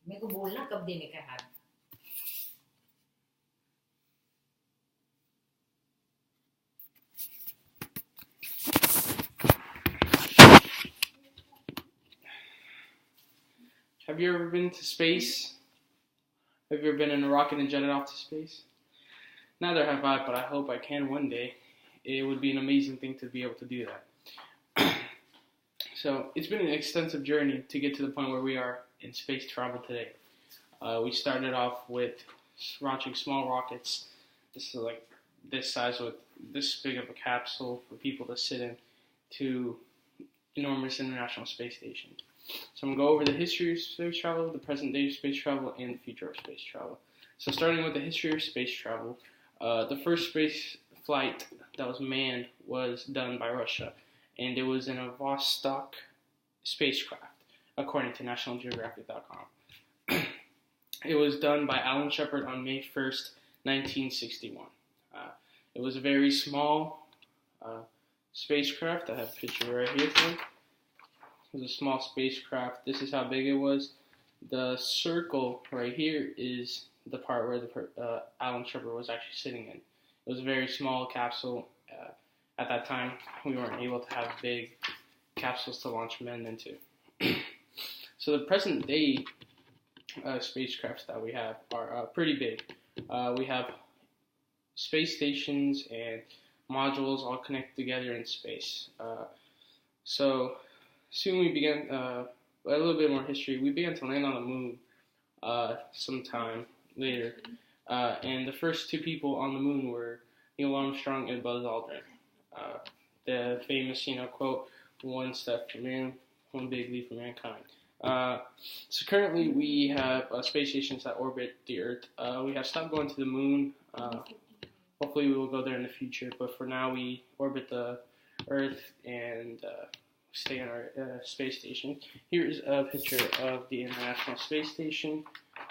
मेरे को बोलना कब देने का है। Have you ever been to space? Have you ever been in a rocket and jetted off to space? Neither have I, but I hope I can one day. It would be an amazing thing to be able to do that. So it's been an extensive journey to get to the point where we are in space travel today. We started off with launching small rockets. This is like this size with this big of a capsule for people to sit in, to enormous International Space Station. So I'm going to go over the history of space travel, the present day of space travel, and the future of space travel. So starting with the history of space travel, the first space flight that was manned was done by Russia, and it was in a Vostok spacecraft, according to NationalGeographic.com. It was done by Alan Shepard on May 1st, 1961. It was a very small spacecraft. I have a picture right here for you. It was a small spacecraft. This is how big it was. The circle right here is the part where the Alan Shepard was actually sitting in. It was a very small capsule. At that time, we weren't able to have big capsules to launch men into. So the present day spacecrafts that we have are pretty big. We have space stations and modules all connected together in space. So soon we began, a little bit more history, we began to land on the moon sometime later. And the first two people on the moon were Neil Armstrong and Buzz Aldrin. The famous, quote, "One step for man, one big leap for mankind." So currently we have space stations that orbit the Earth. We have stopped going to the moon. Hopefully we will go there in the future, but for now we orbit the Earth and stay on our space station. Here is a picture of the International Space Station.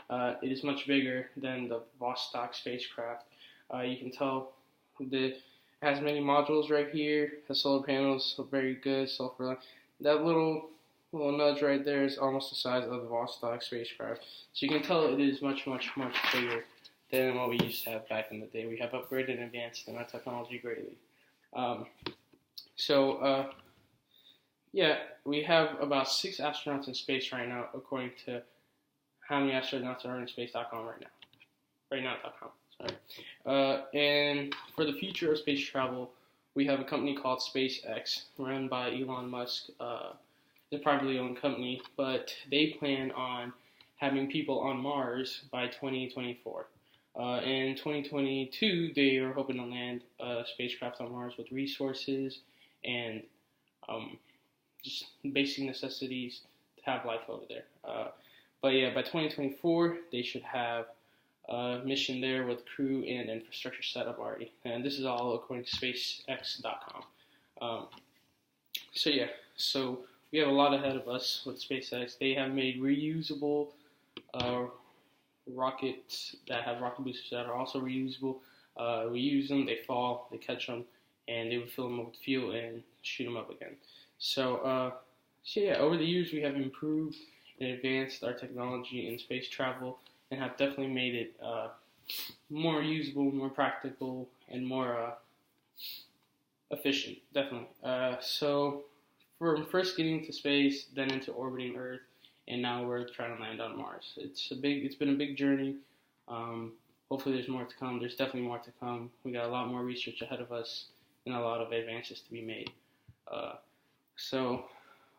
It is much bigger than the Vostok spacecraft. You can tell it has many modules right here. The solar panels are very good. Sulfur. That little nudge right there is almost the size of the Vostok spacecraft. So you can tell it is much, much, much bigger than what we used to have back in the day. We have upgraded and advanced in our technology greatly. Yeah, we have about 6 astronauts in space right now, according to how many astronauts are in space.com right now. Rightnow.com, sorry. And for the future of space travel, we have a company called SpaceX, run by Elon Musk. It's a privately owned company, but they plan on having people on Mars by 2024. In 2022, they are hoping to land a spacecraft on Mars with resources and just basic necessities to have life over there. But yeah, by 2024, they should have a mission there with crew and infrastructure set up already. And this is all according to SpaceX.com. So we have a lot ahead of us with SpaceX. They have made reusable rockets that have rocket boosters that are also reusable. We use them, they fall, they catch them, and they would fill them up with fuel and shoot them up again. So yeah, over the years we have improved and advanced our technology in space travel and have definitely made it more usable, more practical, and more efficient, definitely. So from first getting to space, then into orbiting Earth, and now we're trying to land on Mars. It's been a big journey. Hopefully there's more to come. There's definitely more to come. We got a lot more research ahead of us and a lot of advances to be made. So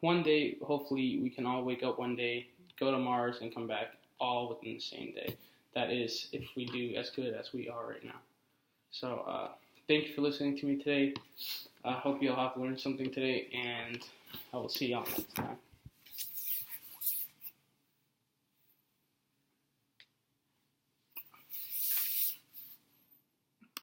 one day, hopefully we can all wake up one day, go to Mars, and come back all within the same day. That is, if we do as good as we are right now. So thank you for listening to me today. I hope you all have learned something today, and I will see y'all next time.